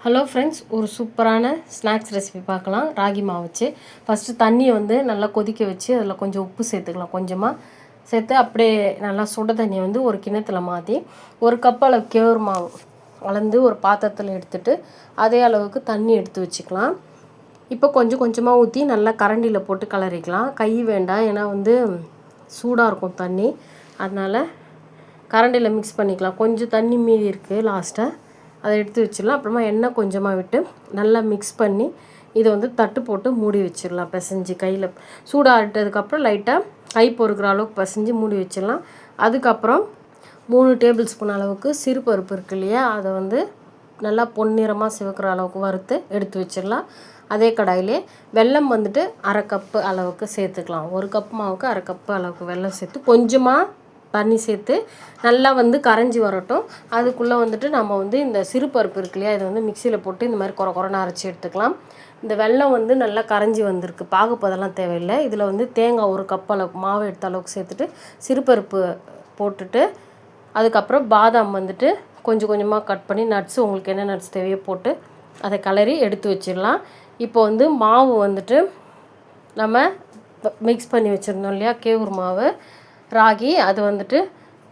Hello friends, ஒரு சூப்பரான snacks recipe பார்க்கலாம். ராகி மாவு வச்சு ஃபஸ்ட்டு தண்ணியை வந்து நல்லா கொதிக்க வச்சு அதில் கொஞ்சம் உப்பு சேர்த்துக்கலாம். கொஞ்சமாக சேர்த்து அப்படியே நல்லா சுட தண்ணியை வந்து ஒரு கிண்ணத்தில் மாற்றி ஒரு கப் அளவு கேவுரு மாவு அளந்து ஒரு பாத்திரத்தில் எடுத்துகிட்டு அதே அளவுக்கு தண்ணி எடுத்து வச்சுக்கலாம். இப்போ கொஞ்சம் கொஞ்சமாக ஊற்றி நல்லா கரண்டியில் போட்டு கிளறிக்கலாம். கை வேண்டாம், ஏன்னா வந்து சூடாக இருக்கும் தண்ணி, அதனால் கரண்டியில் மிக்ஸ் பண்ணிக்கலாம். கொஞ்சம் தண்ணி மீதி இருக்குது, லாஸ்ட்டாக அதை எடுத்து வச்சிடலாம். அப்புறமா எண்ணெய் கொஞ்சமாக விட்டு நல்லா மிக்ஸ் பண்ணி இதை வந்து தட்டு போட்டு மூடி வச்சிடலாம். பிசைஞ்சு கையில் சூடாகிட்டதுக்கப்புறம் லைட்டாக கை பொறுக்கிற அளவுக்கு பிசைஞ்சு மூடி வச்சிடலாம். அதுக்கப்புறம் 3 டேபிள் ஸ்பூன் அளவுக்கு சிறுபருப்பு இருக்கு இல்லையா, அதை வந்து நல்லா பொன்னிறமாக சிவக்கிற அளவுக்கு வறுத்து எடுத்து வச்சிடலாம். அதே கடாயிலே வெல்லம் வந்துட்டு அரை கப்பு அளவுக்கு சேர்த்துக்கலாம். 1 கப் மாவுக்கு அரை கப்பு அளவுக்கு வெல்லம் சேர்த்து கொஞ்சமாக தண்ணி சேர்த்து நல்லா வந்து கரைஞ்சி வரட்டும். அதுக்குள்ளே வந்துட்டு நம்ம வந்து இந்த சிறுபருப்பு இருக்கு இல்லையா, இதை வந்து மிக்சியில் போட்டு இந்த மாதிரி குறைன்னு அரைச்சி எடுத்துக்கலாம். இந்த வெல்லம் வந்து நல்லா கரைஞ்சி வந்திருக்கு, பாகுப்பதெல்லாம் தேவையில்லை. இதில் வந்து தேங்காய் 1 கப் அளவுக்கு மாவு எடுத்த அளவுக்கு சேர்த்துட்டு சிறுபருப்பு போட்டுட்டு அதுக்கப்புறம் பாதாம் வந்துட்டு கொஞ்சம் கொஞ்சமாக கட் பண்ணி நட்ஸு உங்களுக்கு என்ன நட்ஸ் தேவையோ போட்டு அதை கிளறி எடுத்து வச்சிடலாம். இப்போ வந்து மாவு வந்துட்டு நம்ம மிக்ஸ் பண்ணி வச்சுருந்தோம் இல்லையா, கேவுரு மாவு ராகி, அது வந்துட்டு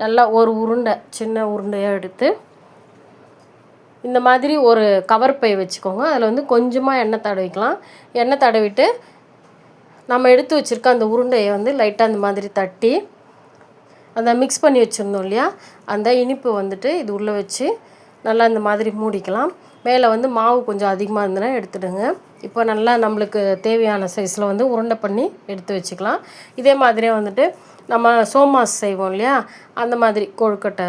நல்லா ஒரு உருண்டை சின்ன உருண்டையாக எடுத்து இந்த மாதிரி ஒரு கவர் பை வச்சுக்கோங்க. அதில் வந்து கொஞ்சமாக எண்ணெய் தடவிக்கலாம். எண்ணெய் தடவிட்டு நம்ம எடுத்து வச்சுருக்க அந்த உருண்டையை வந்து லைட்டாக அந்த மாதிரி தட்டி அந்த மிக்ஸ் பண்ணி வச்சுருந்தோம் இல்லையா, அந்த இனிப்பு வந்துட்டு இது உள்ளே வச்சு நல்லா இந்த மாதிரி மூடிக்கலாம். மேலே வந்து மாவு கொஞ்சம் அதிகமாக இருந்ததுன்னா எடுத்துடுங்க. இப்போ நல்லா நம்மளுக்கு தேவையான சைஸில் வந்து உருண்டை பண்ணி எடுத்து வச்சுக்கலாம். இதே மாதிரியே வந்துட்டு நம்ம சோமாஸ் செய்வோம் இல்லையா, அந்த மாதிரி கொழுக்கட்டை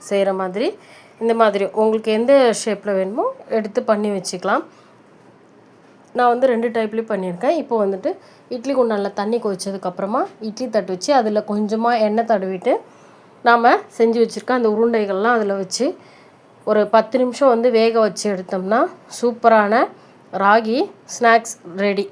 செய்கிற மாதிரி இந்த மாதிரி உங்களுக்கு எந்த ஷேப்பில் வேணுமோ எடுத்து பண்ணி வச்சுக்கலாம். நான் வந்து 2 டைப்லேயும் பண்ணியிருக்கேன். இப்போ வந்துட்டு இட்லி குண்டானில் தண்ணி கொதிச்சதுக்கப்புறமா இட்லி தட்டு வச்சு அதில் கொஞ்சமாக எண்ணெய் தடவிட்டு நாம் செஞ்சு வச்சுருக்க அந்த உருண்டைகள்லாம் அதில் வச்சு ஒரு 10 நிமிஷம் வந்து வேக வச்சு எடுத்தோம்னா சூப்பரான ராகி ஸ்நாக்ஸ் ரெடி.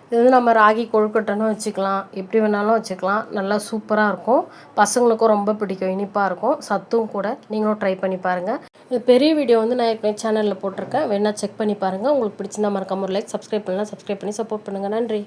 இது வந்து நம்ம ராகி கொழுக்கட்டைன்னு வச்சுக்கலாம், எப்படி வேணாலும் வச்சுக்கலாம். நல்லா சூப்பராக இருக்கும், பசங்களுக்கும் ரொம்ப பிடிக்கும், இனிப்பாக இருக்கும், சத்தும் கூட. நீங்களும் ட்ரை பண்ணி பாருங்கள். இது பெரிய வீடியோ வந்து நான் ஏற்கனவே சேனலில் போட்டிருக்கேன், வேணால் செக் பண்ணி பாருங்கள். உங்களுக்கு பிடிச்சிருந்தா மறக்காம ஒரு லைக், சப்ஸ்கிரைப் பண்ணலாம் சப்ஸ்கிரைப் பண்ணி சப்போர்ட் பண்ணுங்கள். நன்றி.